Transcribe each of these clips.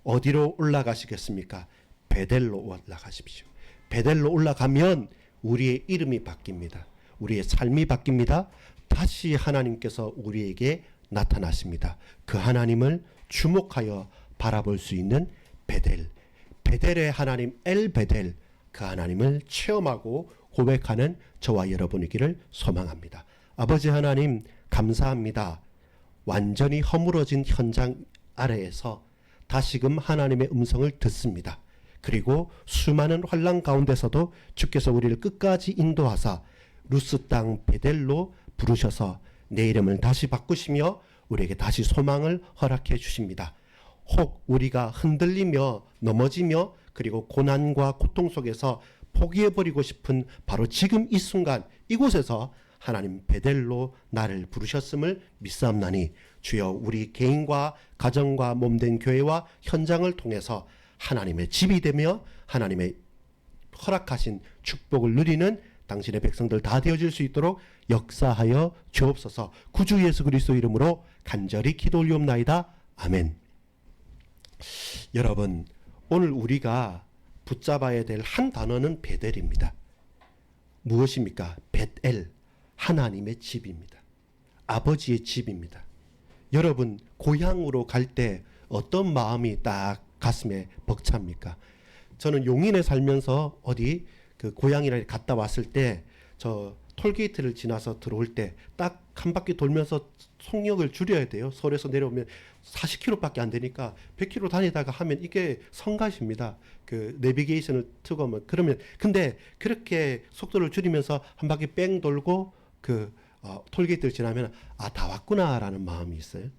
어디로 올라가시겠습니까? 베델로 올라가십시오. 베델로 올라가면 우리의 이름이 바뀝니다. 우리의 삶이 바뀝니다. 다시 하나님께서 우리에게 나타나십니다. 그 하나님을 주목하여 바라볼 수 있는 베델, 베델의 하나님 엘 베델, 그 하나님을 체험하고 고백하는 저와 여러분이기를 소망합니다. 아버지 하나님 감사합니다. 완전히 허물어진 현장 아래에서 다시금 하나님의 음성을 듣습니다. 그리고 수많은 환난 가운데서도 주께서 우리를 끝까지 인도하사 루스 땅 베델로 부르셔서 내 이름을 다시 바꾸시며 우리에게 다시 소망을 허락해 주십니다. 혹 우리가 흔들리며 넘어지며 그리고 고난과 고통 속에서 포기해버리고 싶은 바로 지금 이 순간 이곳에서 하나님 베델로 나를 부르셨음을 믿사옵나니 주여 우리 개인과 가정과 몸된 교회와 현장을 통해서 하나님의 집이 되며 하나님의 허락하신 축복을 누리는 당신의 백성들 다 되어질 수 있도록 역사하여 주옵소서. 구주 예수 그리스도 이름으로 간절히 기도 올리옵나이다. 아멘. 여러분, 오늘 우리가 붙잡아야 될 한 단어는 베델입니다. 무엇입니까? 벳엘, 하나님의 집입니다. 아버지의 집입니다. 여러분, 고향으로 갈 때 어떤 마음이 딱 가슴에 벅찹니까? 저는 용인에 살면서 어디 그 고향이라 갔다 왔을 때 저 톨게이트를 지나서 들어올 때 딱 한 바퀴 돌면서 속력을 줄여야 돼요. 서울에서 내려오면 40km밖에 안 되니까 100km 다니다가 하면 이게 성가십니다. 그 내비게이션을 트고 그러면 근데 그렇게 속도를 줄이면서 한 바퀴 뺑 돌고 그 톨게이트를 지나면 아, 다 왔구나라는 마음이 있어요.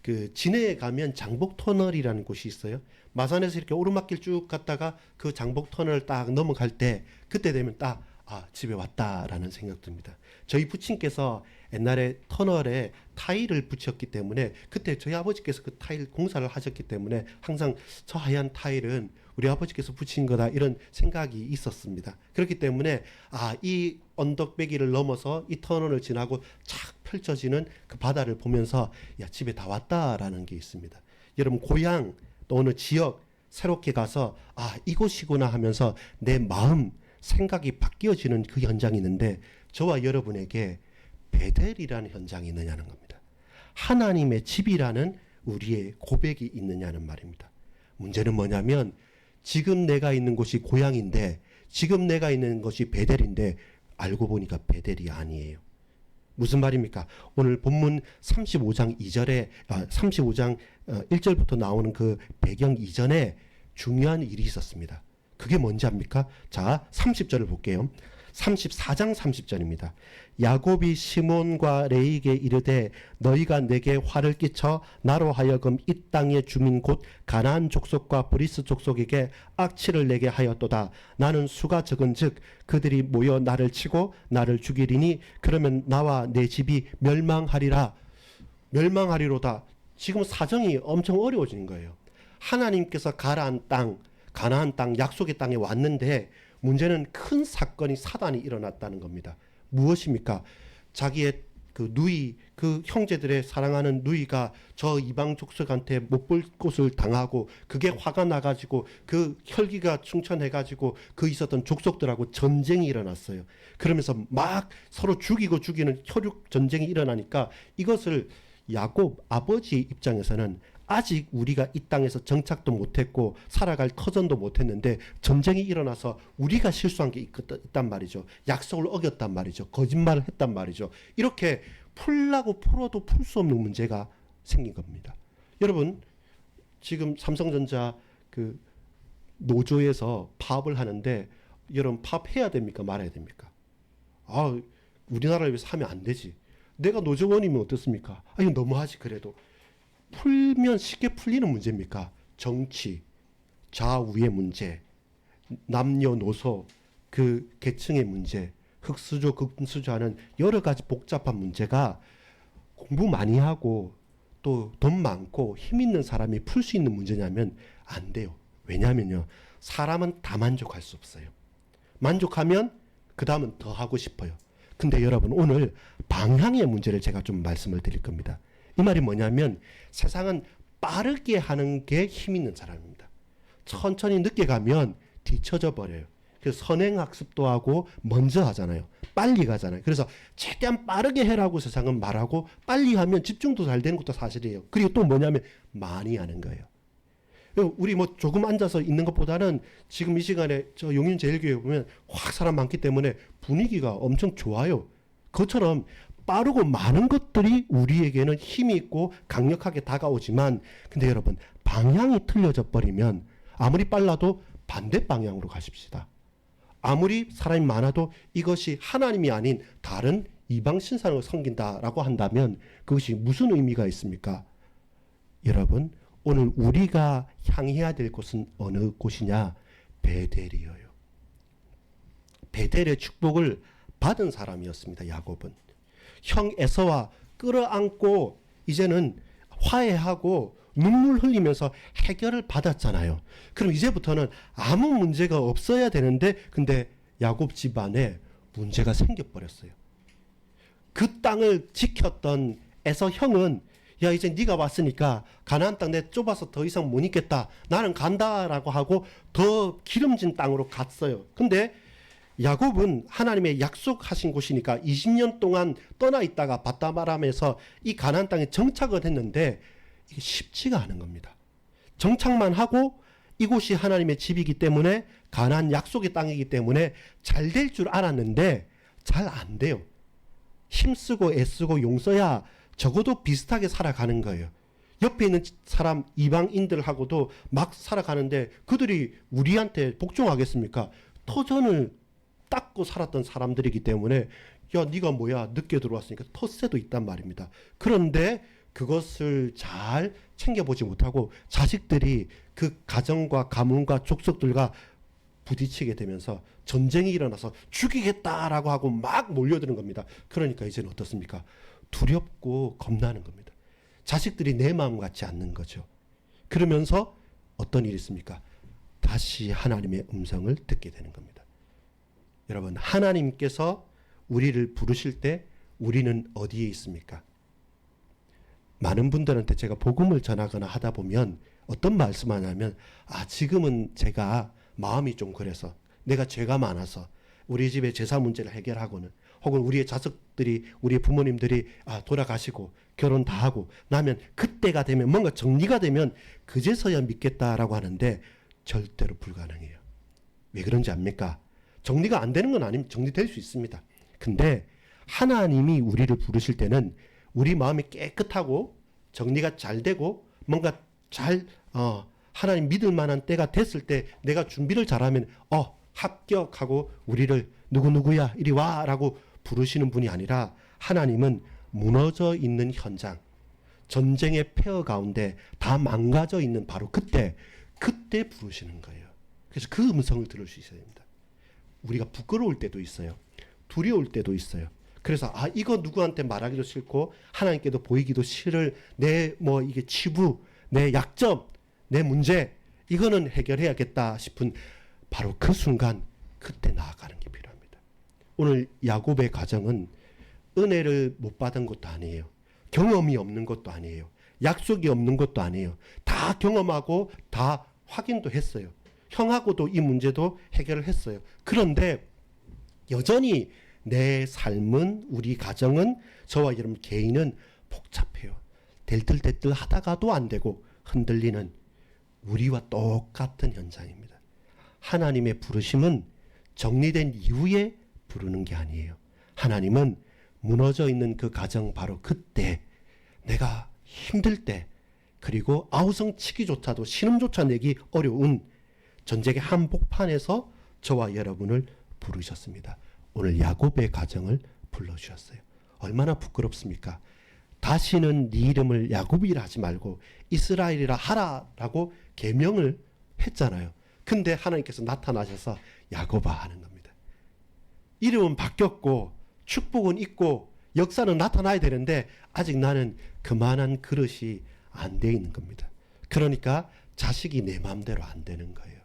그 진해에 가면 장복터널이라는 곳이 있어요. 마산에서 이렇게 오르막길 쭉 갔다가 그 장복터널 딱 넘어갈 때 그때 되면 딱 아, 집에 왔다라는 생각 듭니다. 저희 부친께서 옛날에 터널에 타일을 붙였기 때문에 그때 저희 아버지께서 그 타일 공사를 하셨기 때문에 항상 저 하얀 타일은 우리 아버지께서 붙인 거다 이런 생각이 있었습니다. 그렇기 때문에 아, 이 언덕배기를 넘어서 이 터널을 지나고 착 펼쳐지는 그 바다를 보면서 야, 집에 다 왔다라는 게 있습니다. 여러분 고향 또 어느 지역 새롭게 가서 아, 이곳이구나 하면서 내 마음 생각이 바뀌어지는 그 현장이 있는데 저와 여러분에게 베델이라는 현장이 있느냐는 겁니다. 하나님의 집이라는 우리의 고백이 있느냐는 말입니다. 문제는 뭐냐면 지금 내가 있는 곳이 고향인데 지금 내가 있는 것이 베델인데 알고 보니까 베델이 아니에요. 무슨 말입니까? 오늘 본문 35장 2절에 35장 1절부터 나오는 그 배경 이전에 중요한 일이 있었습니다. 그게 뭔지 압니까? 자, 30절을 볼게요. 34장 30절입니다. 야곱이 시몬과 레이에게 이르되 너희가 내게 화를 끼쳐 나로 하여금 이 땅의 주민 곧 가나안 족속과 브리스 족속에게 악취를 내게 하였도다. 나는 수가 적은즉 그들이 모여 나를 치고 나를 죽이리니 그러면 나와 내 집이 멸망하리라. 멸망하리로다. 지금 사정이 엄청 어려워지는 거예요. 하나님께서 가나안 땅, 약속의 땅에 왔는데 문제는 큰 사건이 사단이 일어났다는 겁니다. 무엇입니까? 자기의 그 누이, 그 형제들의 사랑하는 누이가 저 이방 족속한테 못 볼 곳을 당하고 그게 화가 나가지고 그 혈기가 충천해가지고 그 있었던 족속들하고 전쟁이 일어났어요. 그러면서 막 서로 죽이고 죽이는 혈육 전쟁이 일어나니까 이것을 야곱 아버지 입장에서는 아직 우리가 이 땅에서 정착도 못했고 살아갈 터전도 못했는데 전쟁이 일어나서 우리가 실수한 게 있단 말이죠. 약속을 어겼단 말이죠. 거짓말을 했단 말이죠. 이렇게 풀라고 풀어도 풀 수 없는 문제가 생긴 겁니다. 여러분 지금 삼성전자 그 노조에서 파업을 하는데 여러분 파업해야 됩니까? 말아야 됩니까? 아, 우리나라를 위해서 하면 안 되지. 내가 노조원이면 어떻습니까? 아, 이거 너무하지. 그래도 풀면 쉽게 풀리는 문제입니까? 정치, 좌우의 문제, 남녀노소, 그 계층의 문제, 흑수저, 극수저 하는 여러 가지 복잡한 문제가 공부 많이 하고 또 돈 많고 힘 있는 사람이 풀 수 있는 문제냐면 안 돼요. 왜냐하면요. 사람은 다 만족할 수 없어요. 만족하면 그 다음은 더 하고 싶어요. 근데 여러분 오늘 방향의 문제를 제가 좀 말씀을 드릴 겁니다. 이 말이 뭐냐면 세상은 빠르게 하는 게 힘 있는 사람입니다. 천천히 늦게 가면 뒤처져 버려요. 그래서 선행학습도 하고 먼저 하잖아요. 빨리 가잖아요. 그래서 최대한 빠르게 해라고 세상은 말하고 빨리 하면 집중도 잘 되는 것도 사실이에요. 그리고 또 뭐냐면 많이 하는 거예요. 우리 뭐 조금 앉아서 있는 것보다는 지금 이 시간에 저 용인제일교회 보면 확 사람 많기 때문에 분위기가 엄청 좋아요. 그것처럼 빠르고 많은 것들이 우리에게는 힘이 있고 강력하게 다가오지만 근데 여러분 방향이 틀려져 버리면 아무리 빨라도 반대 방향으로 가십시다. 아무리 사람이 많아도 이것이 하나님이 아닌 다른 이방 신상을 섬긴다라고 한다면 그것이 무슨 의미가 있습니까? 여러분 오늘 우리가 향해야 될 곳은 어느 곳이냐? 베델이에요. 베델의 축복을 받은 사람이었습니다. 야곱은. 형 에서와 끌어안고 이제는 화해하고 눈물 흘리면서 해결을 받았잖아요. 그럼 이제부터는 아무 문제가 없어야 되는데 근데 야곱 집안에 문제가 생겨버렸어요. 그 땅을 지켰던 에서 형은 야 이제 네가 왔으니까 가나안 땅 내 좁아서 더 이상 못 있겠다. 나는 간다라고 하고 더 기름진 땅으로 갔어요. 근데 야곱은 하나님의 약속하신 곳이니까 20년 동안 떠나 있다가 바다바람에서 이 가나안 땅에 정착을 했는데 이게 쉽지가 않은 겁니다. 정착만 하고 이곳이 하나님의 집이기 때문에 가나안 약속의 땅이기 때문에 잘 될 줄 알았는데 잘 안 돼요. 힘쓰고 애쓰고 용서야 적어도 비슷하게 살아가는 거예요. 옆에 있는 사람 이방인들하고도 막 살아가는데 그들이 우리한테 복종하겠습니까? 터전을 닦고 살았던 사람들이기 때문에 야 네가 뭐야 늦게 들어왔으니까 텃세도 있단 말입니다. 그런데 그것을 잘 챙겨보지 못하고 자식들이 그 가정과 가문과 족속들과 부딪히게 되면서 전쟁이 일어나서 죽이겠다라고 하고 막 몰려드는 겁니다. 그러니까 이제는 어떻습니까? 두렵고 겁나는 겁니다. 자식들이 내 마음 같지 않는 거죠. 그러면서 어떤 일이 있습니까? 다시 하나님의 음성을 듣게 되는 겁니다. 여러분 하나님께서 우리를 부르실 때 우리는 어디에 있습니까? 많은 분들한테 제가 복음을 전하거나 하다 보면 어떤 말씀하냐면 지금은 제가 마음이 좀 그래서 내가 죄가 많아서 우리 집의 제사 문제를 해결하고는 혹은 우리의 자식들이 우리의 부모님들이 돌아가시고 결혼 다 하고 나면 그때가 되면 뭔가 정리가 되면 그제서야 믿겠다라고 하는데 절대로 불가능해요. 왜 그런지 압니까? 정리가 안 되는 건 아니면 정리될 수 있습니다. 근데 하나님이 우리를 부르실 때는 우리 마음이 깨끗하고 정리가 잘 되고 뭔가 잘 하나님 믿을 만한 때가 됐을 때 내가 준비를 잘하면 합격하고 우리를 누구누구야 이리 와라고 부르시는 분이 아니라 하나님은 무너져 있는 현장 전쟁의 폐허 가운데 다 망가져 있는 바로 그때 부르시는 거예요. 그래서 그 음성을 들을 수 있어야 됩니다. 우리가 부끄러울 때도 있어요. 두려울 때도 있어요. 그래서 이거 누구한테 말하기도 싫고 하나님께도 보이기도 싫을 내 이게 치부, 내 약점, 내 문제 이거는 해결해야겠다 싶은 바로 그 순간 그때 나아가는 게 필요합니다. 오늘 야곱의 가정은 은혜를 못 받은 것도 아니에요. 경험이 없는 것도 아니에요. 약속이 없는 것도 아니에요. 다 경험하고 다 확인도 했어요. 형하고도 이 문제도 해결을 했어요. 그런데 여전히 내 삶은 우리 가정은 저와 여러분 개인은 복잡해요. 델들델들 하다가도 안 되고 흔들리는 우리와 똑같은 현장입니다. 하나님의 부르심은 정리된 이후에 부르는 게 아니에요. 하나님은 무너져 있는 그 가정 바로 그때 내가 힘들 때 그리고 아우성 치기조차도 신음조차 내기 어려운 전쟁의 한복판에서 저와 여러분을 부르셨습니다. 오늘 야곱의 가정을 불러주셨어요. 얼마나 부끄럽습니까? 다시는 네 이름을 야곱이라 하지 말고 이스라엘이라 하라라고 계명을 했잖아요. 근데 하나님께서 나타나셔서 야곱아 하는 겁니다. 이름은 바뀌었고 축복은 있고 역사는 나타나야 되는데 아직 나는 그만한 그릇이 안 돼 있는 겁니다. 그러니까 자식이 내 마음대로 안 되는 거예요.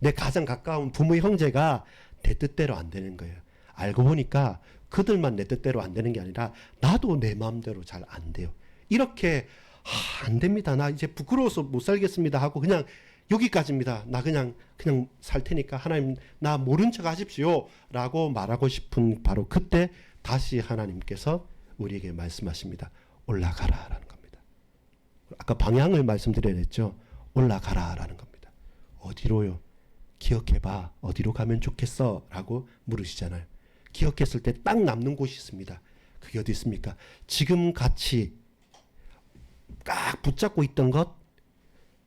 내 가장 가까운 부모 형제가 내 뜻대로 안 되는 거예요. 알고 보니까 그들만 내 뜻대로 안 되는 게 아니라 나도 내 마음대로 잘 안 돼요. 이렇게 안 됩니다. 나 이제 부끄러워서 못 살겠습니다 하고 그냥 여기까지입니다. 나 그냥 살 테니까 하나님 나 모른 척 하십시오 라고 말하고 싶은 바로 그때 다시 하나님께서 우리에게 말씀하십니다. 올라가라 라는 겁니다. 아까 방향을 말씀드려야 했죠. 올라가라 라는 겁니다. 어디로요? 기억해봐. 어디로 가면 좋겠어? 라고 물으시잖아요. 기억했을 때 딱 남는 곳이 있습니다. 그게 어디 있습니까? 지금 같이 꽉 붙잡고 있던 것,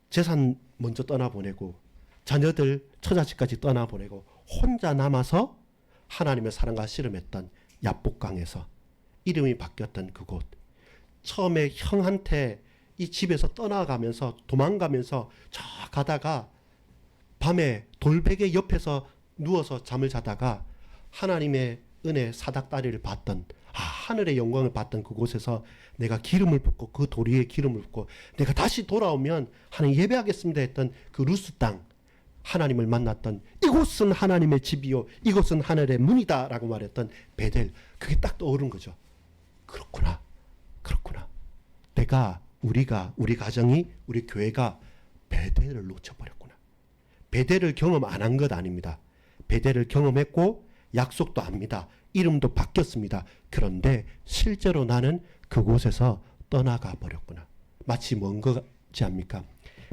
재산 먼저 떠나보내고 자녀들 처자식까지 떠나보내고 혼자 남아서 하나님의 사랑과 씨름했던 야복강에서 이름이 바뀌었던 그곳, 처음에 형한테 이 집에서 떠나가면서 도망가면서 저 가다가 밤에 돌베개 옆에서 누워서 잠을 자다가 하나님의 은혜 사닥다리를 봤던 하늘의 영광을 봤던 그곳에서 내가 기름을 붓고 그 돌 위에 기름을 붓고 내가 다시 돌아오면 하나님 예배하겠습니다 했던 그 루스 땅, 하나님을 만났던 이곳은 하나님의 집이요 이곳은 하늘의 문이다 라고 말했던 베델, 그게 딱 떠오른 거죠. 그렇구나. 우리가 우리 가정이 우리 교회가 베델을 놓쳐버렸구나. 베델을 경험 안 한 것 아닙니다. 베델을 경험했고 약속도 압니다. 이름도 바뀌었습니다. 그런데 실제로 나는 그곳에서 떠나가 버렸구나. 마치 먼 거지 않습니까?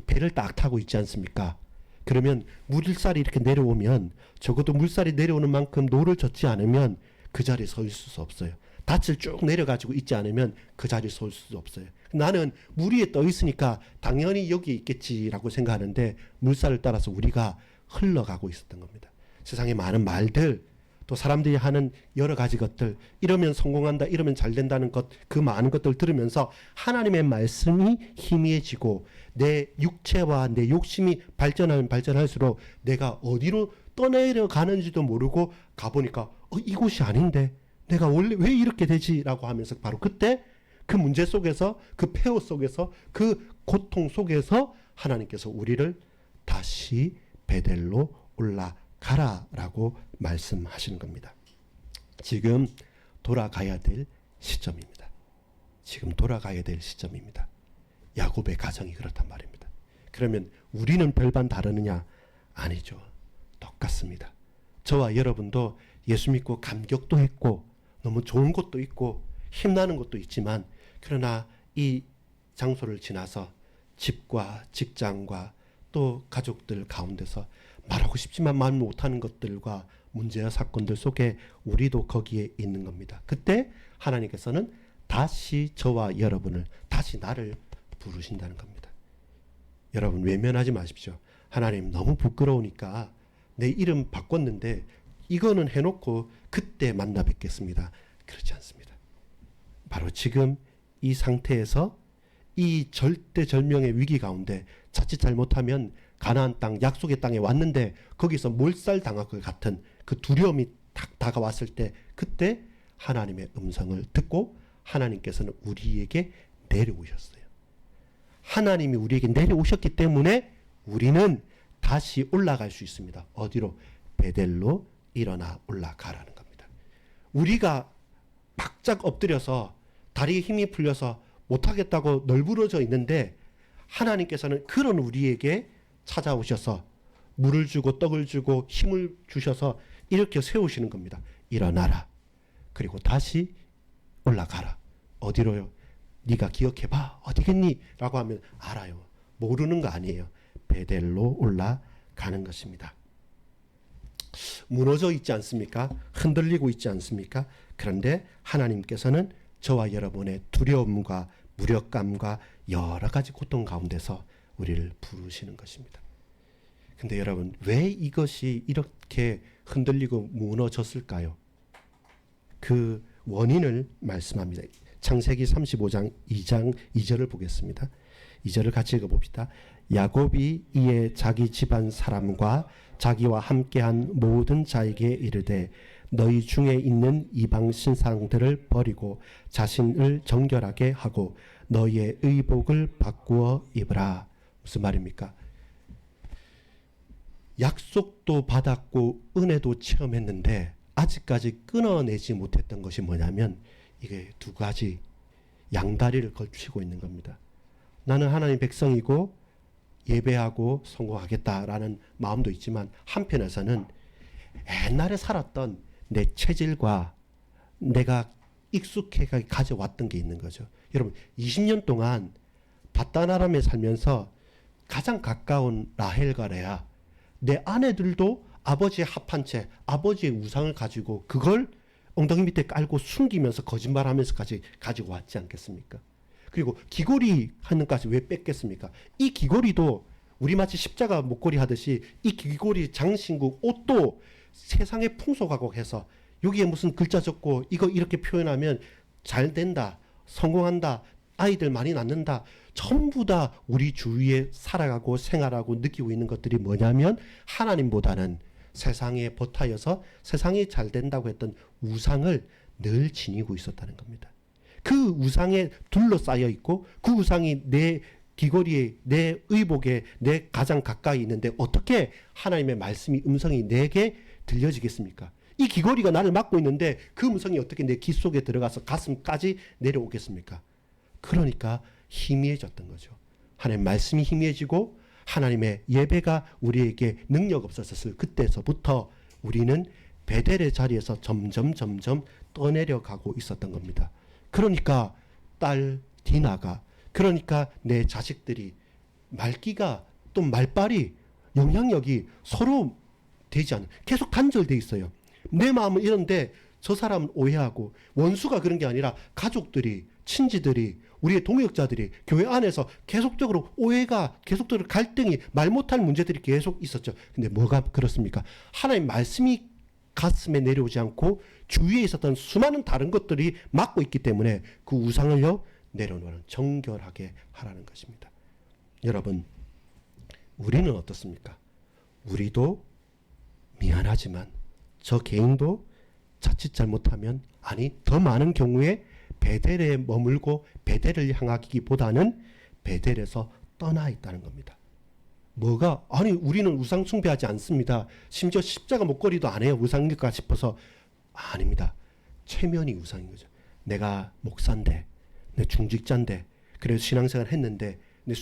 배를 딱 타고 있지 않습니까? 그러면 물살이 이렇게 내려오면 적어도 물살이 내려오는 만큼 노를 젓지 않으면 그 자리에 서 있을 수 없어요. 닻을 쭉 내려가지고 있지 않으면 그 자리에 서 있을 수 없어요. 나는 물 위에 떠 있으니까 당연히 여기 있겠지라고 생각하는데 물살을 따라서 우리가 흘러가고 있었던 겁니다. 세상에 많은 말들, 또 사람들이 하는 여러 가지 것들, 이러면 성공한다, 이러면 잘 된다는 것, 그 많은 것들 들으면서 하나님의 말씀이 희미해지고 내 육체와 내 욕심이 발전하면 발전할수록 내가 어디로 떠내려가는지도 모르고 가보니까 이곳이 아닌데 내가 원래 왜 이렇게 되지? 라고 하면서 바로 그때 그 문제 속에서, 그 폐허 속에서, 그 고통 속에서 하나님께서 우리를 다시 베델로 올라가라 라고 말씀하시는 겁니다. 지금 돌아가야 될 시점입니다. 지금 돌아가야 될 시점입니다. 야곱의 가정이 그렇단 말입니다. 그러면 우리는 별반 다르느냐? 아니죠. 똑같습니다. 저와 여러분도 예수 믿고 감격도 했고 너무 좋은 것도 있고 힘나는 것도 있지만, 그러나 이 장소를 지나서 집과 직장과 또 가족들 가운데서 말하고 싶지만 말 못하는 것들과 문제와 사건들 속에 우리도 거기에 있는 겁니다. 그때 하나님께서는 다시 저와 여러분을, 다시 나를 부르신다는 겁니다. 여러분 외면하지 마십시오. 하나님 너무 부끄러우니까 내 이름 바꿨는데 이거는 해놓고 그때 만나 뵙겠습니다. 그렇지 않습니다. 바로 지금 이 상태에서 이 절대절명의 위기 가운데 자칫 잘못하면 가나안 땅, 약속의 땅에 왔는데 거기서 몰살당할 것 같은 그 두려움이 딱 다가왔을 때, 그때 하나님의 음성을 듣고 하나님께서는 우리에게 내려오셨어요. 하나님이 우리에게 내려오셨기 때문에 우리는 다시 올라갈 수 있습니다. 어디로? 베델로 일어나 올라가라는 겁니다. 우리가 바짝 엎드려서 다리에 힘이 풀려서 못하겠다고 널브러져 있는데 하나님께서는 그런 우리에게 찾아오셔서 물을 주고 떡을 주고 힘을 주셔서 이렇게 세우시는 겁니다. 일어나라. 그리고 다시 올라가라. 어디로요? 네가 기억해봐. 어디겠니? 라고 하면 알아요. 모르는 거 아니에요. 베델로 올라가는 것입니다. 무너져 있지 않습니까? 흔들리고 있지 않습니까? 그런데 하나님께서는 저와 여러분의 두려움과 무력감과 여러 가지 고통 가운데서 우리를 부르시는 것입니다. 근데 여러분, 왜 이것이 이렇게 흔들리고 무너졌을까요? 그 원인을 말씀합니다. 창세기 35장 2장 2절을 보겠습니다. 2절을 같이 읽어봅시다. 야곱이 이에 자기 집안 사람과 자기와 함께한 모든 자에게 이르되 너희 중에 있는 이방 신상들을 버리고 자신을 정결하게 하고 너희의 의복을 바꾸어 입으라. 무슨 말입니까? 약속도 받았고 은혜도 체험했는데 아직까지 끊어내지 못했던 것이 뭐냐면 이게 두 가지 양다리를 걸치고 있는 겁니다. 나는 하나님 백성이고 예배하고 성공하겠다라는 마음도 있지만 한편에서는 옛날에 살았던 내 체질과 내가 익숙해 가져왔던 게 있는 거죠. 여러분 20년 동안 바다나람에 살면서 가장 가까운 라헬과 레아, 내 아내들도 아버지의 합한 채 아버지의 우상을 가지고 그걸 엉덩이 밑에 깔고 숨기면서 거짓말하면서까지 가지고 왔지 않겠습니까? 그리고 귀걸이 하는 것까지 왜 뺐겠습니까? 이 귀걸이도 우리 마치 십자가 목걸이 하듯이 이 귀걸이 장신구 옷도 세상의 풍속하고 해서 여기에 무슨 글자 적고 이거 이렇게 표현하면 잘 된다, 성공한다, 아이들 많이 낳는다. 전부 다 우리 주위에 살아가고 생활하고 느끼고 있는 것들이 뭐냐면 하나님보다는 세상에 버타여서 세상이 잘 된다고 했던 우상을 늘 지니고 있었다는 겁니다. 그 우상에 둘러싸여 있고 그 우상이 내 귀걸이에 내 의복에 내 가장 가까이 있는데 어떻게 하나님의 말씀이 음성이 내게 들려지겠습니까? 이 귀걸이가 나를 막고 있는데 그 음성이 어떻게 내 귀 속에 들어가서 가슴까지 내려오겠습니까? 그러니까 희미해졌던 거죠. 하나님의 말씀이 희미해지고 하나님의 예배가 우리에게 능력 없었을 그때서부터 우리는 베델의 자리에서 점점 떠내려가고 있었던 겁니다. 그러니까 딸 디나가, 그러니까 내 자식들이 말귀가 또 말빨이 영향력이 서로 되지 않는, 계속 단절돼 있어요. 내 마음은 이런데 저 사람은 오해하고, 원수가 그런 게 아니라 가족들이, 친지들이, 우리의 동역자들이 교회 안에서 계속적으로 오해가, 계속적으로 갈등이, 말 못할 문제들이 계속 있었죠. 근데 뭐가 그렇습니까? 하나님 말씀이 가슴에 내려오지 않고 주위에 있었던 수많은 다른 것들이 막고 있기 때문에 그 우상을요 내려놓는, 정결하게 하라는 것입니다. 여러분, 우리는 어떻습니까? 우리도 미안하지만 저 개인도 자칫 잘못하면, 아니 더 많은 경우에 베델에 머물고 베델을 향하기보다는 베델에서 떠나 있다는 겁니다. 뭐가, 아니 우리는 우상 숭배하지 않습니다. 심지어 십자가 목걸이도 안 해요. 우상일까 싶어서. 아닙니다. 체면이 우상인 거죠. 내가 목사인데, 내 중직자인데, 그래서 신앙생활 했는데 내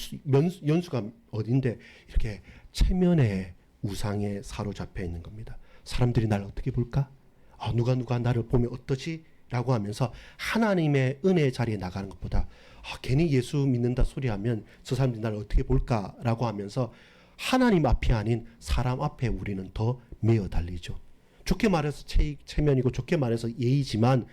연수가 어딘데, 이렇게 체면의 우상에 사로잡혀 있는 겁니다. 사람들이 나를 어떻게 볼까? 아, 누가 나를 보면 어떠지? 라고 하면서 하나님의 은혜의 자리에 나가는 것보다 괜히 예수 믿는다 소리하면 저 사람들이 나를 어떻게 볼까? 라고 하면서 하나님 앞이 아닌 사람 앞에 우리는 더 매어 달리죠. 좋게 말해서 체면이고 좋게 말해서 예의지만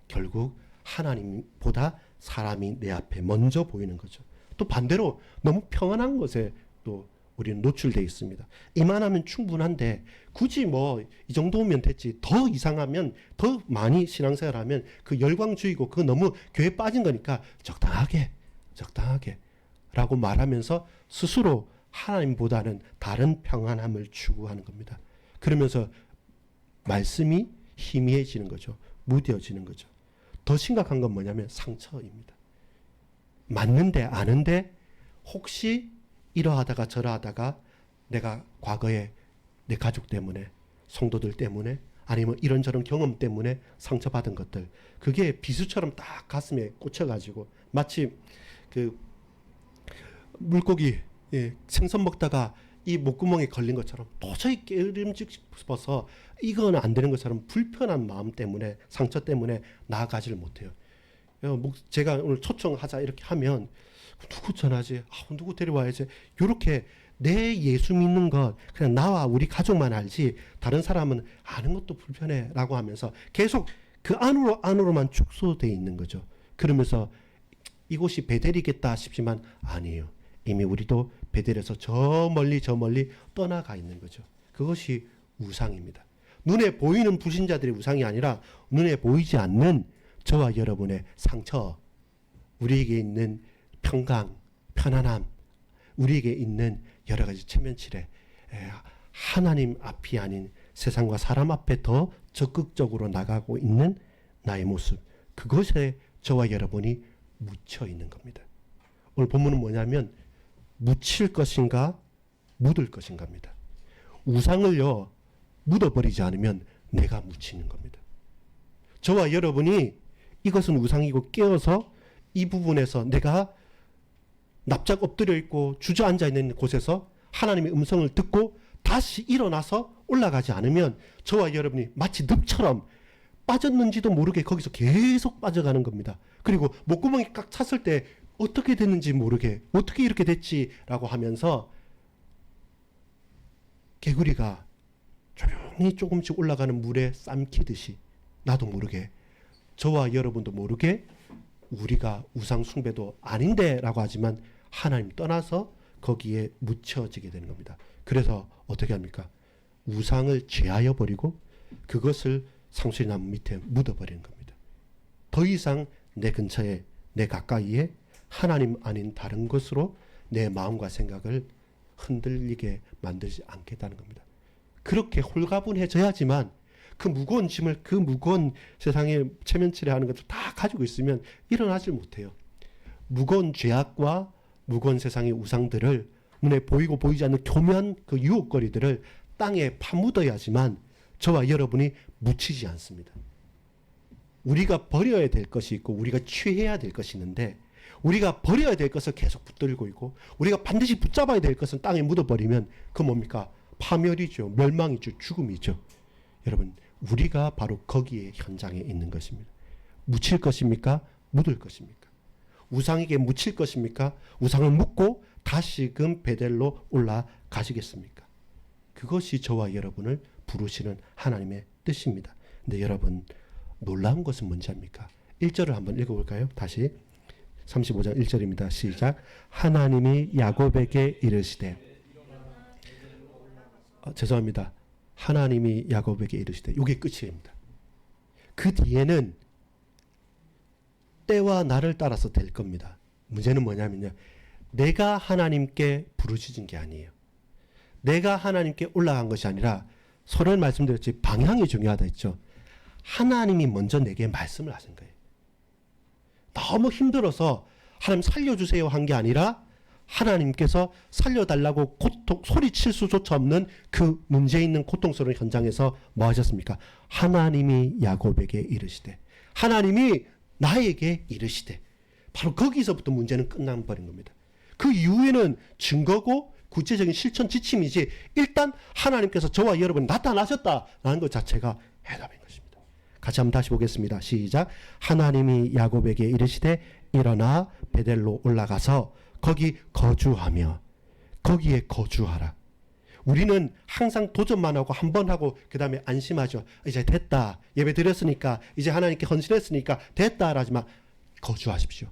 결국 하나님보다 사람이 내 앞에 먼저 보이는 거죠. 또 반대로 너무 평안한 것에 또 우리는 노출되어 있습니다. 이만하면 충분한데 굳이 뭐 이 정도면 됐지, 더 이상하면, 더 많이 신앙생활하면 그 열광주의고 그거 너무 교회 빠진 거니까 적당하게 라고 말하면서 스스로 하나님보다는 다른 평안함을 추구하는 겁니다. 그러면서 말씀이 희미해지는 거죠. 무뎌지는 거죠. 더 심각한 건 뭐냐면 상처입니다. 맞는데 아는데 혹시 이러하다가 저러하다가 내가 과거에 내 가족 때문에, 성도들 때문에, 아니면 이런저런 경험 때문에 상처받은 것들, 그게 비수처럼 딱 가슴에 꽂혀가지고 마치 그 물고기, 생선 먹다가 이 목구멍에 걸린 것처럼 도저히 깨름지고 싶어서 이거는 안 되는 것처럼 불편한 마음 때문에, 상처 때문에 나아가지를 못해요. 제가 오늘 초청하자 이렇게 하면 누구 전화지? 누구 데려와야지? 이렇게 내 예수 믿는 것 그냥 나와 우리 가족만 알지 다른 사람은 아는 것도 불편해 라고 하면서 계속 그 안으로만 축소되어 있는 거죠. 그러면서 이곳이 베델이겠다 싶지만 아니에요. 이미 우리도 베델에서 저 멀리 떠나가 있는 거죠. 그것이 우상입니다. 눈에 보이는 불신자들의 우상이 아니라 눈에 보이지 않는 저와 여러분의 상처, 우리에게 있는 평강, 편안함, 우리에게 있는 여러 가지 체면치레, 하나님 앞이 아닌 세상과 사람 앞에 더 적극적으로 나가고 있는 나의 모습, 그것에 저와 여러분이 묻혀 있는 겁니다. 오늘 본문은 뭐냐면 묻힐 것인가 묻을 것인가입니다. 우상을요 묻어버리지 않으면 내가 묻히는 겁니다. 저와 여러분이 이것은 우상이고 깨어서 이 부분에서 내가 납작 엎드려 있고 주저앉아 있는 곳에서 하나님의 음성을 듣고 다시 일어나서 올라가지 않으면 저와 여러분이 마치 늪처럼 빠졌는지도 모르게 거기서 계속 빠져가는 겁니다. 그리고 목구멍이 꽉 찼을 때 어떻게 됐는지 모르게 어떻게 이렇게 됐지라고 하면서 개구리가 조용히 조금씩 올라가는 물에 삼키듯이 나도 모르게 저와 여러분도 모르게 우리가 우상 숭배도 아닌데 라고 하지만 하나님 떠나서 거기에 묻혀지게 되는 겁니다. 그래서 어떻게 합니까? 우상을 제하여 버리고 그것을 상수리나무 밑에 묻어버리는 겁니다. 더 이상 내 근처에 내 가까이에 하나님 아닌 다른 것으로 내 마음과 생각을 흔들리게 만들지 않겠다는 겁니다. 그렇게 홀가분해져야지만 그 무거운 짐을 그 무거운 세상에 체면치레하는 것을 다 가지고 있으면 일어나질 못해요. 무거운 죄악과 무거운 세상의 우상들을 눈에 보이고 보이지 않는 교묘한 그 유혹거리들을 땅에 파묻어야지만 저와 여러분이 묻히지 않습니다. 우리가 버려야 될 것이 있고 우리가 취해야 될 것이 있는데 우리가 버려야 될 것을 계속 붙들고 있고 우리가 반드시 붙잡아야 될 것은 땅에 묻어버리면 그 뭡니까? 파멸이죠. 멸망이죠. 죽음이죠. 여러분 우리가 바로 거기에 현장에 있는 것입니다. 묻힐 것입니까? 묻을 것입니까? 우상에게 묻힐 것입니까? 우상을 묻고 다시금 베델로 올라가시겠습니까? 그것이 저와 여러분을 부르시는 하나님의 뜻입니다. 근데 여러분 놀라운 것은 뭔지 압니까? 1절을 한번 읽어볼까요? 다시 35장 1절입니다. 시작. 하나님이 야곱에게 이르시되 죄송합니다. 하나님이 야곱에게 이르시되 이게 끝입니다. 그 뒤에는 때와 날을 따라서 될 겁니다. 문제는 뭐냐면요. 내가 하나님께 부르짖은 게 아니에요. 내가 하나님께 올라간 것이 아니라 서로 말씀드렸지 방향이 중요하다 했죠. 하나님이 먼저 내게 말씀을 하신 거예요. 너무 힘들어서 하나님 살려주세요 한 게 아니라 하나님께서 살려달라고 소리칠 수조차 없는 그 문제 있는 고통스러운 현장에서 뭐 하셨습니까? 하나님이 야곱에게 이르시되 하나님이 나에게 이르시되 바로 거기서부터 문제는 끝나버린 겁니다. 그 이후에는 증거고 구체적인 실천 지침이지 일단 하나님께서 저와 여러분 나타나셨다라는 것 자체가 해답인 것입니다. 같이 한번 다시 보겠습니다. 시작. 하나님이 야곱에게 이르시되 일어나 베델로 올라가서 거기 거주하며 거기에 거주하라. 우리는 항상 도전만 하고 한 번 하고 그 다음에 안심하죠. 이제 됐다. 예배 드렸으니까 이제 하나님께 헌신했으니까 됐다 라지만 거주하십시오.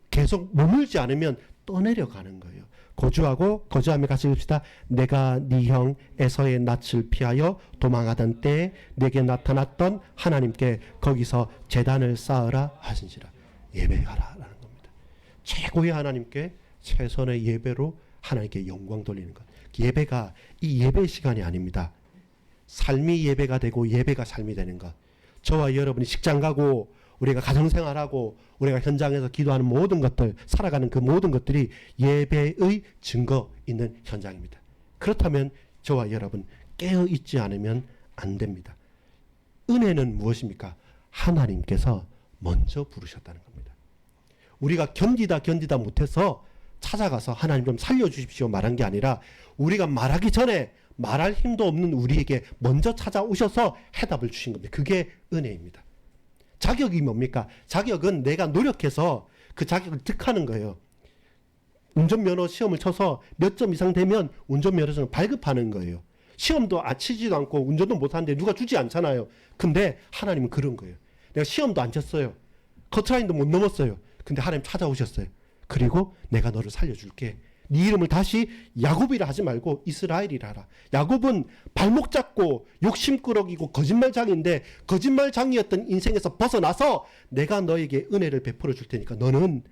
계속 머물지 않으면 떠내려가는 거예요. 거주하며 같이 읽읍시다. 내가 네 형 에서의 낯을 피하여 도망하던 때에 내게 나타났던 하나님께 거기서 제단을 쌓으라 하신지라. 예배하라 라는 겁니다. 최고의 하나님께 최선의 예배로 하나님께 영광 돌리는 것. 예배가 이 예배 시간이 아닙니다. 삶이 예배가 되고 예배가 삶이 되는 것. 저와 여러분이 직장 가고 우리가 가정생활하고 우리가 현장에서 기도하는 모든 것들 살아가는 그 모든 것들이 예배의 증거 있는 현장입니다. 그렇다면 저와 여러분 깨어있지 않으면 안 됩니다. 은혜는 무엇입니까? 하나님께서 먼저 부르셨다는 겁니다. 우리가 견디다 못해서 찾아가서 하나님 좀 살려주십시오 말한 게 아니라 우리가 말하기 전에 말할 힘도 없는 우리에게 먼저 찾아오셔서 해답을 주신 겁니다. 그게 은혜입니다. 자격이 뭡니까? 자격은 내가 노력해서 그 자격을 득하는 거예요. 운전면허 시험을 쳐서 몇 점 이상 되면 운전면허증을 발급하는 거예요. 시험도 치지도 않고 운전도 못하는데 누가 주지 않잖아요. 근데 하나님은 그런 거예요. 내가 시험도 안 쳤어요. 커트라인도 못 넘었어요. 근데 하나님 찾아오셨어요. 그리고 내가 너를 살려줄게. 네 이름을 다시 야곱이라 하지 말고 이스라엘이라 하라. 야곱은 발목 잡고 욕심꾸러기고 거짓말장인데 거짓말장이었던 인생에서 벗어나서 내가 너에게 은혜를 베풀어 줄 테니까 너는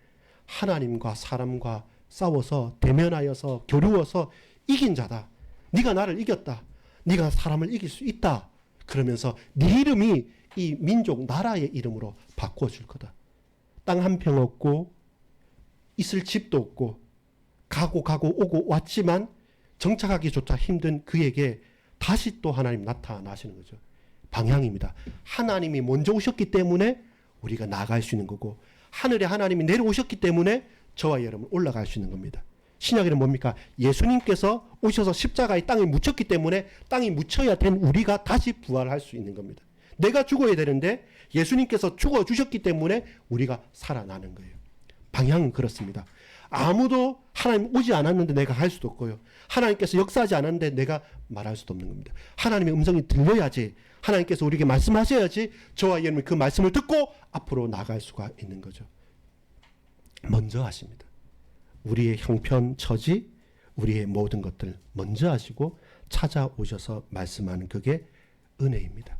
하나님과 사람과 싸워서 대면하여서 겨루어서 이긴 자다. 네가 나를 이겼다. 네가 사람을 이길 수 있다. 그러면서 네 이름이 이 민족 나라의 이름으로 바꿔줄 거다. 땅 한 평 없고 있을 집도 없고 가고 오고 왔지만 정착하기조차 힘든 그에게 다시 또 하나님 나타나시는 거죠. 방향입니다. 하나님이 먼저 오셨기 때문에 우리가 나아갈 수 있는 거고 하늘에 하나님이 내려오셨기 때문에 저와 여러분 올라갈 수 있는 겁니다. 신약에는 뭡니까? 예수님께서 오셔서 십자가의 땅에 묻혔기 때문에 땅이 묻혀야 된 우리가 다시 부활할 수 있는 겁니다. 내가 죽어야 되는데 예수님께서 죽어주셨기 때문에 우리가 살아나는 거예요. 방향은 그렇습니다. 아무도 하나님 오지 않았는데 내가 할 수도 없고요. 하나님께서 역사하지 않았는데 내가 말할 수도 없는 겁니다. 하나님의 음성이 들려야지, 하나님께서 우리에게 말씀하셔야지 저와 여러분이 그 말씀을 듣고 앞으로 나갈 수가 있는 거죠. 먼저 하십니다. 우리의 형편, 처지, 우리의 모든 것들 먼저 하시고 찾아오셔서 말씀하는 그게 은혜입니다.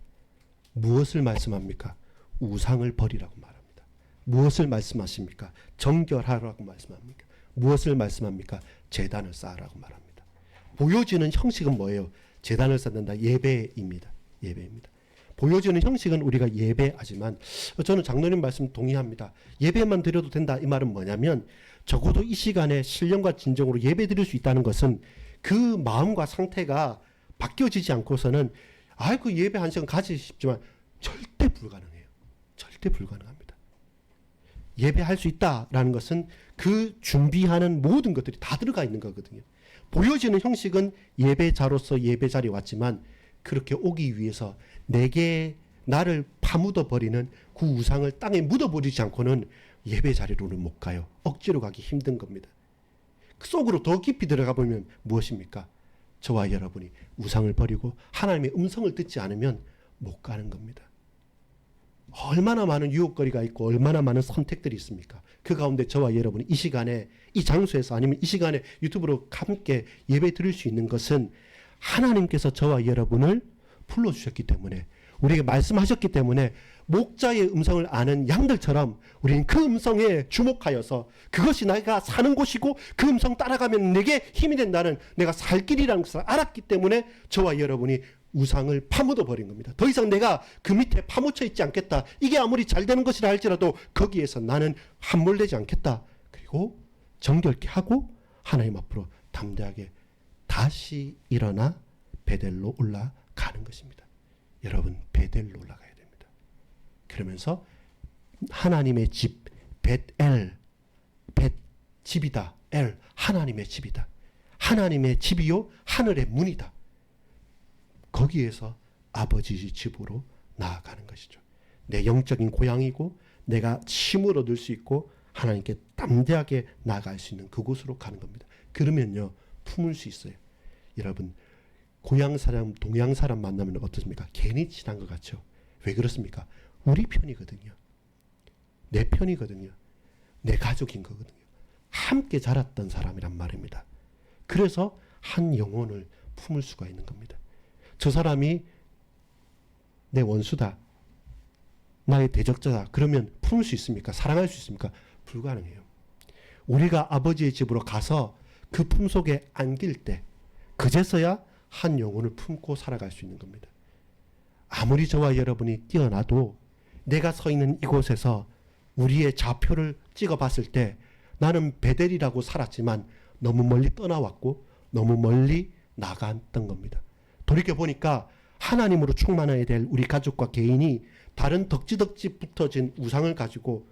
무엇을 말씀합니까? 우상을 버리라고 말합니다. 무엇을 말씀하십니까? 정결하라고 말씀합니까? 무엇을 말씀합니까? 제단을 쌓으라고 말합니다. 보여지는 형식은 뭐예요? 제단을 쌓는다. 예배입니다. 예배입니다. 보여지는 형식은 우리가 예배하지만 저는 장로님 말씀 동의합니다. 예배만 드려도 된다. 이 말은 뭐냐면 적어도 이 시간에 신령과 진정으로 예배 드릴 수 있다는 것은 그 마음과 상태가 바뀌어지지 않고서는 그 예배 한 시간 가지고 싶지만 절대 불가능해요. 절대 불가능합니다. 예배할 수 있다라는 것은 그 준비하는 모든 것들이 다 들어가 있는 거거든요. 보여지는 형식은 예배자로서 예배 자리에 왔지만 그렇게 오기 위해서 내게 나를 파묻어 버리는 그 우상을 땅에 묻어 버리지 않고는 예배 자리로는 못 가요. 억지로 가기 힘든 겁니다. 그 속으로 더 깊이 들어가 보면 무엇입니까? 저와 여러분이 우상을 버리고 하나님의 음성을 듣지 않으면 못 가는 겁니다. 얼마나 많은 유혹거리가 있고 얼마나 많은 선택들이 있습니까? 그 가운데 저와 여러분이 이 시간에 이 장소에서 아니면 이 시간에 유튜브로 함께 예배 드릴 수 있는 것은 하나님께서 저와 여러분을 불러주셨기 때문에, 우리에게 말씀하셨기 때문에 목자의 음성을 아는 양들처럼 우리는 그 음성에 주목하여서 그것이 내가 사는 곳이고 그 음성 따라가면 내게 힘이 된다는, 내가 살 길이라는 것을 알았기 때문에 저와 여러분이 우상을 파묻어 버린 겁니다. 더 이상 내가 그 밑에 파묻혀 있지 않겠다. 이게 아무리 잘 되는 것이라 할지라도 거기에서 나는 함몰되지 않겠다. 그리고 정결케 하고 하나님 앞으로 담대하게 다시 일어나 베델로 올라가는 것입니다. 여러분, 베델로 올라가야 됩니다. 그러면서 하나님의 집, 벳엘, 집이다. 엘, 하나님의 집이다. 하나님의 집이요 하늘의 문이다. 거기에서 아버지 집으로 나아가는 것이죠. 내 영적인 고향이고 내가 힘을 얻을 수 있고 하나님께 담대하게 나아갈 수 있는 그곳으로 가는 겁니다. 그러면요 품을 수 있어요. 여러분, 고향 사람, 동양 사람 만나면 어떻습니까? 괜히 친한 것 같죠? 왜 그렇습니까? 우리 편이거든요. 내 편이거든요. 내 가족인 거거든요. 함께 자랐던 사람이란 말입니다. 그래서 한 영혼을 품을 수가 있는 겁니다. 저 사람이 내 원수다, 나의 대적자다, 그러면 품을 수 있습니까? 사랑할 수 있습니까? 불가능해요. 우리가 아버지의 집으로 가서 그 품속에 안길 때 그제서야 한 영혼을 품고 살아갈 수 있는 겁니다. 아무리 저와 여러분이 뛰어나도 내가 서 있는 이곳에서 우리의 좌표를 찍어봤을 때 나는 베델이라고 살았지만 너무 멀리 떠나왔고 너무 멀리 나갔던 겁니다. 돌이켜보니까 하나님으로 충만해야 될 우리 가족과 개인이 다른 덕지덕지 붙어진 우상을 가지고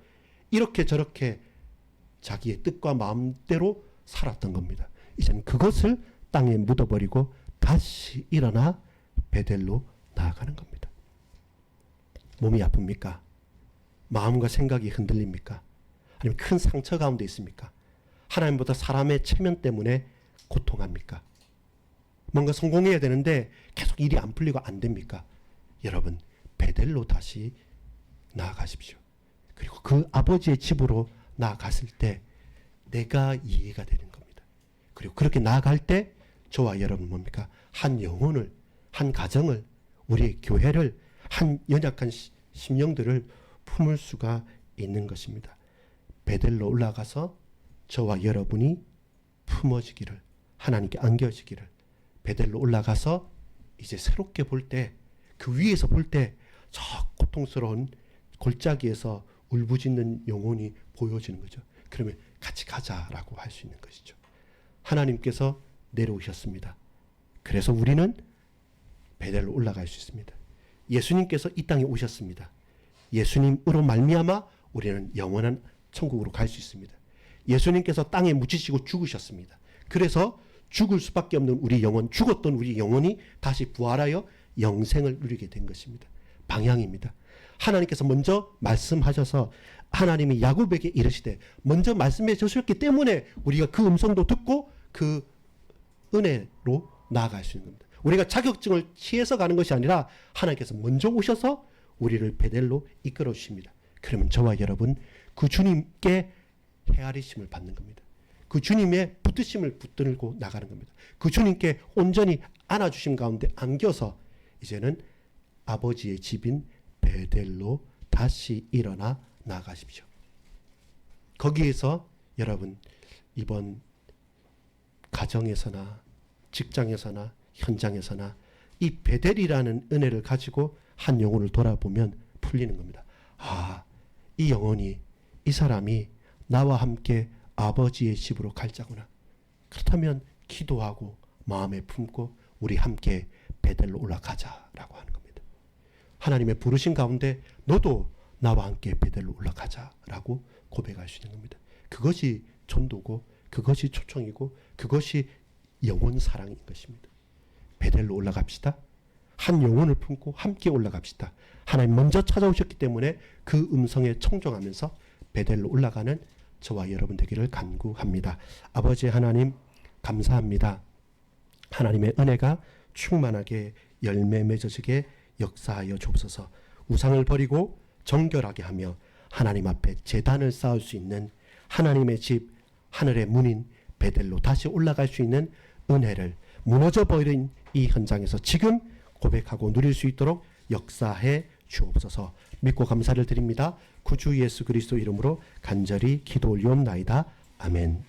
이렇게 저렇게 자기의 뜻과 마음대로 살았던 겁니다. 이제는 그것을 땅에 묻어버리고 다시 일어나 베델로 나아가는 겁니다. 몸이 아픕니까? 마음과 생각이 흔들립니까? 아니면 큰 상처 가운데 있습니까? 하나님보다 사람의 체면 때문에 고통합니까? 뭔가 성공해야 되는데 계속 일이 안 풀리고 안 됩니까? 여러분, 베델로 다시 나아가십시오. 그리고 그 아버지의 집으로 나아갔을 때 내가 이해가 되는 겁니다. 그리고 그렇게 나아갈 때 저와 여러분 뭡니까? 한 영혼을, 한 가정을, 우리의 교회를, 한 연약한 심령들을 품을 수가 있는 것입니다. 베델로 올라가서 저와 여러분이 품어지기를, 하나님께 안겨지기를, 베델로 올라가서 이제 새롭게 볼 때, 그 위에서 볼 때 저 고통스러운 골짜기에서 울부짖는 영혼이 보여지는 거죠. 그러면 같이 가자라고 할 수 있는 것이죠. 하나님께서 내려오셨습니다. 그래서 우리는 베델로 올라갈 수 있습니다. 예수님께서 이 땅에 오셨습니다. 예수님으로 말미암아 우리는 영원한 천국으로 갈 수 있습니다. 예수님께서 땅에 묻히시고 죽으셨습니다. 그래서 죽을 수밖에 없는 우리 영혼, 죽었던 우리 영혼이 다시 부활하여 영생을 누리게 된 것입니다. 방향입니다. 하나님께서 먼저 말씀하셔서 하나님이 야곱에게 이르시되 먼저 말씀해 주셨기 때문에 우리가 그 음성도 듣고 그 은혜로 나아갈 수 있는 겁니다. 우리가 자격증을 취해서 가는 것이 아니라 하나님께서 먼저 오셔서 우리를 베델로 이끌어 주십니다. 그러면 저와 여러분 그 주님께 헤아리심을 받는 겁니다. 그 주님의 붙드심을 붙들고 나가는 겁니다. 그 주님께 온전히 안아주심 가운데 안겨서 이제는 아버지의 집인 베델로 다시 일어나 나가십시오. 거기에서 여러분 이번 가정에서나 직장에서나 현장에서나 이 베델이라는 은혜를 가지고 한 영혼을 돌아보면 풀리는 겁니다. 아, 이 영혼이, 이 사람이 나와 함께 아버지의 집으로 갈 자구나. 그렇다면 기도하고 마음에 품고 우리 함께 베델로 올라가자라고 하는 겁니다. 하나님의 부르신 가운데 너도 나와 함께 베델로 올라가자라고 고백할 수 있는 겁니다. 그것이 전도고 그것이 초청이고 그것이 영혼 사랑인 것입니다. 베델로 올라갑시다. 한 영혼을 품고 함께 올라갑시다. 하나님 먼저 찾아오셨기 때문에 그 음성에 청종하면서 베델로 올라가는 저와 여러분 되기를 간구합니다. 아버지 하나님 감사합니다. 하나님의 은혜가 충만하게 열매 맺어지게 역사하여 주옵소서. 우상을 버리고 정결하게 하며 하나님 앞에 제단을 쌓을 수 있는 하나님의 집 하늘의 문인 베델로 다시 올라갈 수 있는 은혜를 무너져 버린 이 현장에서 지금 고백하고 누릴 수 있도록 역사해 주옵소서. 믿고 감사를 드립니다. 구주 예수 그리스도 이름으로 간절히 기도 올리옵나이다. 아멘.